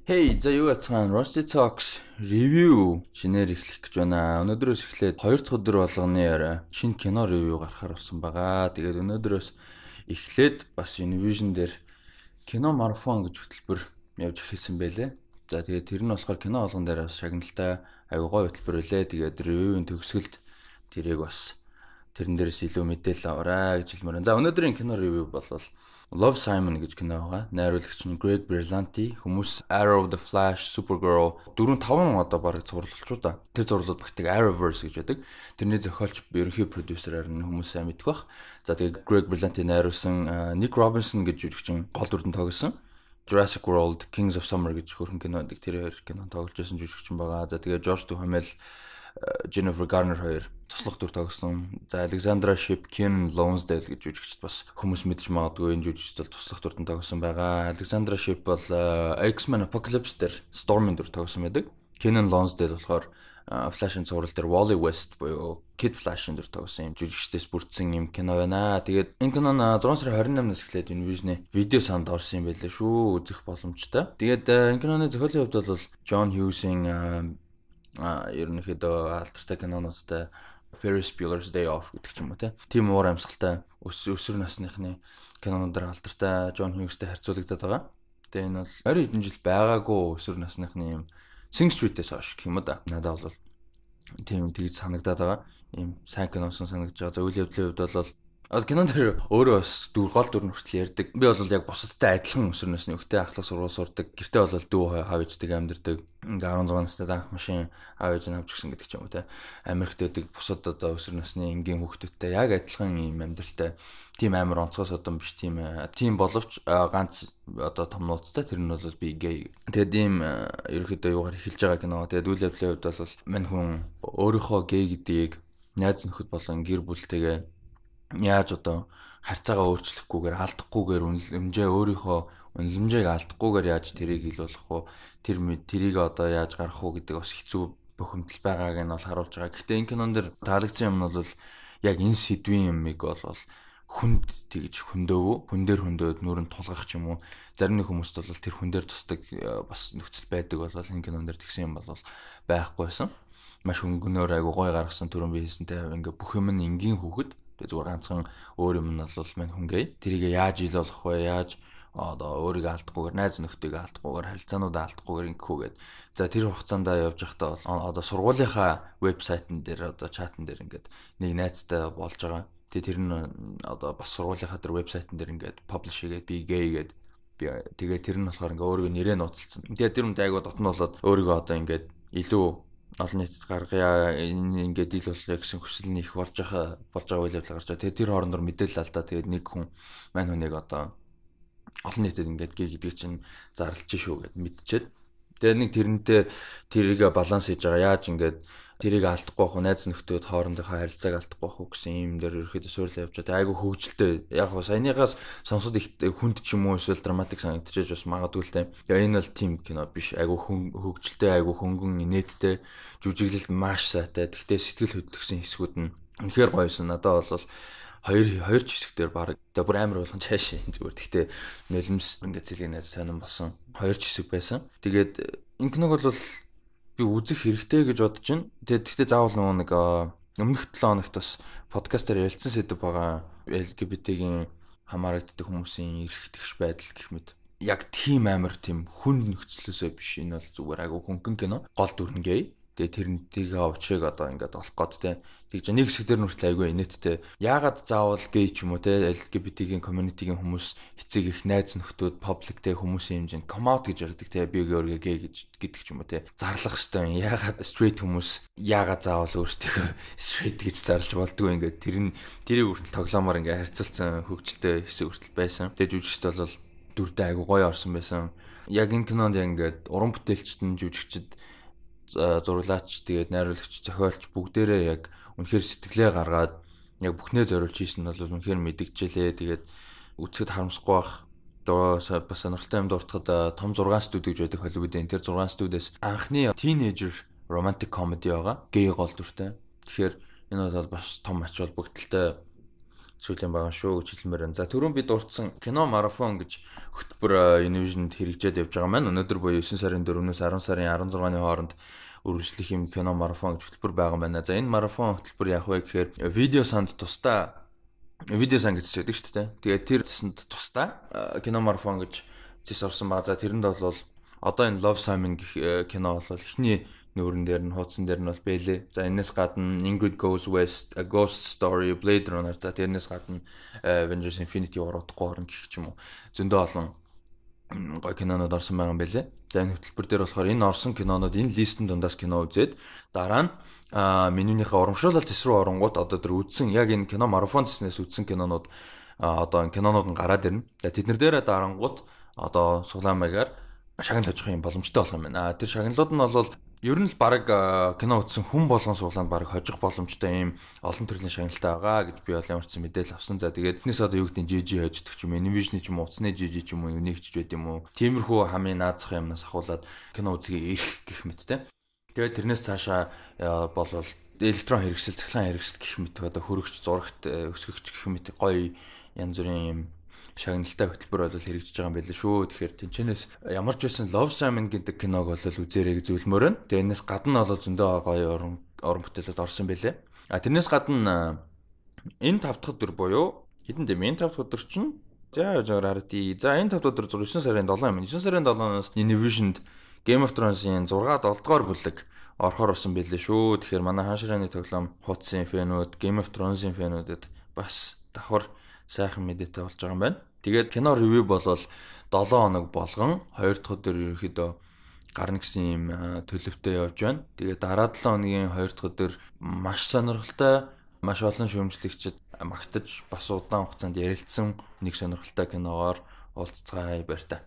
Hey, за юу яцхан Rusty Talks review шинээр эхлэх гэж байна. Өнөөдрөөс эхлээд 2 дахь өдөр болгоны шинэ кино ревю гаргахаар болсон байгаа. Тэгээд өнөөдрөөс эхлээд бас Univision дээр кино марафон гэж хөтөлбөр явж эхэлсэн байлээ. За тэгээд тэр нь болохоор кино болгон дээр бас шагналтай аюу гой хөтөлбөр байлээ. Тэгээд ревюгийн төгсгөлд тэрийг бас тэрэн дээрээс илүү мэдээлэл аваарай гэж хэлмээр. За өнөөдрийн кино ревю бол Love Simon гэж кино байгаа. Найруулагч нь Greg Berlanti, хүмүүс Arrow, The Flash, Supergirl 4-5 одоо бараг зурлалчуу да. Тэр зурлууд багтдаг Arrowverse гэж байдаг. Тэрний зохиолч ерөнхий продюсераар нь хүмүүс сайн мэдэх бах. За тэгээд Greg Berlanti найруулсан Nick Robinson гэж жүжигчин гол дүрдэн тоглосон. Jurassic World, Kings of Summer гэж хөрхөн кино байдаг. Тэр хоёр кино тоглож байсан жүжигчин байгаа. За тэгээд George Duhamel, Jennifer Garner хоёр туслах дүр тоглосон. За Alexandra Shipp, Keanu Lonsdale гэж жүжигчд бас хүмүүс мэдж магадгүй энэ жүжигчд бол туслах дүртэн тоглосон байгаа. Alexandra Shipp бол X-Men Apocalypse дээр Storm-ын дүр тоглосон байдаг. Keanu Lonsdale болохоор Flash-ын цуврал дээр Wally West буюу Kid Flash-ын дүр тоглосон юм жүжигчдээс бүрдсэн юм кино байна. Тэгээд энэ кино 6 сарын 28-наас эхлээд Univision-ийн видео санд орсон юм байлээ шүү. Үзэх боломжтой. Тэгээд энэ киноны зохиолын хувьд бол John Hughes-ийн ерөнхийдөө алдартай кинонуудтай Ferris Bueller's Day Off гэдэг ч юм уу тийм уур амьсгалтай өсвөр насныхны кинонуудаар алдартай John Hughes-тэй харьцуулагдаад байгаа. Тэгээ энэ бол 20 хэдэн жил байгаагүй өсвөр насныхны юм Sing Street-ээс хойш гэх юм да. Надад бол тийм тэгж санагдаад байгаа. Ийм сайн киносон санагдаж байгаа. За үйл явдлын хувьд бол кинон дээр өөрөө бас гол дүр нүртэл ярьдаг. Би бол яг бусадтай адилхан өсвөр насны хүүхдээ ахлах сургууль сурдаг. Гэртээ бол дүү хав ээжтэйг амьдардаг. 16 настай анх машин аав ээж нь авч гисэн гэдэг ч юм уу те. Америкт байдаг бусад одоо өсвөр насны энгийн хүүхдүүдтэй яг адилхан юм амьдралтай. Тийм амар онцгой содон биш тийм боловч ганц одоо том нууцтай тэр нь бол би гей. Тэгээд ийм ерөөхдөө юугаар эхэлж байгаа кино. Тэгээд үйл явдлын хувьд бол мань хүн өөрийнхөө гей гэдгийг найз нөхөд болон гэр бүлтэйгээ яаж одоо харьцаагаа өөрчлөхгүйгээр алдахгүйгээр өөрийнхөө үнэлэмжийг алдахгүйгээр яаж тэрийг илүүлэх вэ? Тэрийг одоо яаж гаргах вэ гэдэг бас хэцүү бухимдал байгааг нь бол харуулж байгаа. Гэхдээ энэ кинон дэр таалагдсан юм нь бол яг энэ сэдвийн юмыг бол хүнд тэгж хөндөөвөө. Хүн дээр хөндөд нүрэн тулгах ч юм уу. Зарим нэг хүмүүст бол тэр хүн дээр тусдаг бас нөхцөл байдаг бол энэ кинон дэр тэгсэн юм бол байхгүйсэн. Маш хөнгөнөөр айгу гой гаргасан түрүүн би хэлсэнтэй ингээ бүх юм нь энгийн хүүхэд зүгээр ганцхан өөр юм нь бол мань хүнгээ тэрийг яаж илуулах вэ? Яаж одоо өөрийгөө алдахгүйгээр найз нөхдөйгөө алдахгүйгээр харилцаануудаа алдахгүйгээр ингэхүүгээд за тэр хугацаанд явж байхдаа бол одоо сургуулийнхаа вебсайтн дээр одоо чатн дээр ингээд нэг найзтай болж байгаа. Тэр нь одоо бас сургуулийнхаа тэр вебсайтн дээр ингээд publish хийгээд би gay гээд тэгээ тэр нь болохоор ингээд өөрийгөө нэрээ нууцлцсан. Тэгээ тэр үнтэй айгуу дотн болоод өөрийгөө одоо ингээд илүү олон нийтэд гаргая ингээд дийл боллоо гэсэн хүсэл нь их болж байгаа үйл явдал гарч байгаа. Тэгээ тэр хоорондор мэдээлэл алдаа. Тэгээд нэг хүн мань хүнийг одоо олон нийтэд ингээд гей гэдэг чинь зарлж шүү гэд мэдчихэд. Тэгээ нэг тэрнтэй тэрийг баланс хийж байгаа. Яаж ингээд тэрийг алдахгүй байх вэ? Найз нөхдөд хоорондынхаа харилцааг алдахгүй байх уу гэсэн юм дээр ерөөхдөө суйрлаа явж байгаа. Айгу хөвгөлтэй. Яг гоо саяныгаас сонсоод их хүнд ч юм уу эсвэл драматик санагдчихэж бас магадгүй л тайм. Тэгээ энэ бол тийм кино биш. Айгу хөвгөлтэй, айгу хөнгөн инээдтэй, жүжиглэлт маш сайтай. Гэхдээ сэтгэл хөдлөсөн хэсгүүд нь үнэхээр гоёсэн. Надад бол хоёр ч хэсгээр баг бүр амар болгон цааш зүгээр. Гэхдээ нөлмс ингээд зэлгэнээс сонирн болсон. Хоёр ч хэсэг байсан. Тэгээд энэ киног бол би үзэх хэрэгтэй гэж бодож байна. Тэгэхдээ заавал нэг өмнөх 7 хоногт бас подкастаар ярилцсан сэдв байгаа. LGBT-гийн хамаарагддаг хүмүүсийн эрх тэгш байдал гэх мэт. Яг тийм амар тийм хүн нөхцлөөсөө биш. Энэ бол зүгээр агай хөнгөн кино. Гол дүр нь гей. Тэгээ тэрнтийг уучрыг одоо ингээд олох гээд те. Тэгж нэг хэсэг дээр нүртэл айгүй инээдтэй. Яагаад заавал гей ч юм уу те LGBT-гийн community-гийн хүмүүс эцэг их найз нөхдүүд public-тэй хүмүүсийн хэмжээнд come out гэж ярьдаг те. Би өөрийгөө гей гэдэг ч юм уу те. Зарлах хэвээр. Яагаад straight хүмүүс яагаад заавал өөрсдөө straight гэж зарлж болдгоо ингээд тэрийг хүртэл тоглоомоор ингээд харьцуулсан хөгжилтэй хэсэг хүртэл байсан. Тэгээ жүжигчд бол дүрдээ айгүй гоё орсон байсан. Яг энэ кинонд ингээд уран бүтээлчд нь жүжигчд зурлаач тэгээд найруулагч зохиолч бүгдээрээ яг үнэхээр сэтгэлээ гаргаад яг бүхнээ зориулж хийсэн нь бол үнэхээр мэдгжлээ. Тэгээд үзэхэд харамсахгүй бах. Бас сонирхолтой юм дуртахад том 6 студи гэж байдаг Холливуудын тэр 6 студиэс анхны teenager romantic comedy байгаа. Гей гол дүртэй. Тэгэхээр энэ бол бас том ач холбогдолтой зүйлэн байгаа шүү гэж хэлмээр байна. За түрүүн би дурдсан кино марафон гэж хөтөлбөр Univision-д хэрэгжээд явж байгаа маань. Өнөөдөр буюу 9 сарын 4-өөс 10 сарын 16-ны хооронд үргэлжлэх юм кино марафон гэж хөтөлбөр байгаа байна. За энэ марафон хөтөлбөр яах вэ гэхээр видео санд тусдаа видео сан гэж хэлдэг шүү дээ. Тэгээд тэр тусдаа кино марафон гэж зис орсон ба. За тэрэнд бол одоо энэ Love Simon гэх кино бол эхний нүүрэн дээр нь хуудсан дээр нь бол бэлээ. За энэс гадна Ingrid Goes West, A Ghost Story, Blade Runner, за тэрнээс гадна Avengers Infinity War удахгүй орно гэх ч юм уу. Зөндөө олон гой кинонууд орсон байгаа юм бэлээ. За энэ хөтөлбөр дээр болохоор энэ орсон кинонууд энэ листэн дундаас кино үзээд дараа нь менюнийхээ урамшуулал зэс рүү оронгууд одоо тэр үзсэн яг энэ кино марафон зэснээс үзсэн кинонууд одоо энэ кинонууд нь гараад ирнэ. За тэднэр дээрээ дарангууд одоо суглаан маягаар шагнал хийж явах юм боломжтой болох юм байна. Тэр шагналууд нь бол ер нь л баг кино үзсэн хүн болгон суглаанд баг хожих боломжтой юм олон төрлийн шагналтай байгаа гэж би бол ямар ч мэдээлэл авсан. За тэгээд энэс одоо юу гэдэг нь GG хождог ч юм уу, Univision ч юм уу, уцны GG ч юм уу, нэгч байд юм уу. Тиймэрхүү хамгийн наазах юмнаас ахуулаад кино үзгээ ирэх гэх мэттэй. Тэгээд тэрнээс цаашаа болвол электрон хэрэгсэл, цахилгаан хэрэгсэл гэх мэт одоо хөрөгч, зурагт өсгөгч гэх мэт гоё янз бүрийн юм шагналтай хөтөлбөр бол хэрэгжиж байгаа юм байл шүү. Тэгэхээр тэнчэнээс ямар ч байсан Love Simon гэдэг киног бол үзээрэй гэж зөвлөмөр байна. Тэгээ энэс гадна бол зөндөө гоё уран бүтээлүүд орсон байлээ. Тэрнээс гадна энэ 5 дахь өдөр буюу хэдэн дэм энэ 5 дахь өдөр чинь за жаарати. За энэ 5 дахь өдөр 9 сарын 7 юм. 9 сарын 7-оос Univision-д Game of Thrones-ийн 6 7 дугаар бүлэг орохоор болсон байлээ шүү. Тэгэхээр манай хаашрааны тоглоом хуудсын фэнүүд, Game of Thrones-ийн фэнүүдэд бас давхар сайхан мэдээтэй болж байгаа юм байна. Тэгээд кино ревю болвол 7 хоног болгон 2 дахь өдөр ерөөхдөө гарна гэсэн юм төлөвтэй явж байна. Тэгээд дараа 7 хоногийн 2 дахь өдөр маш сонирхолтой, маш олон шүүмжлэгчид магтаж бас удаан хугацаанд ярилцсан нэг сонирхолтой киногоор уулзцаая баяр та.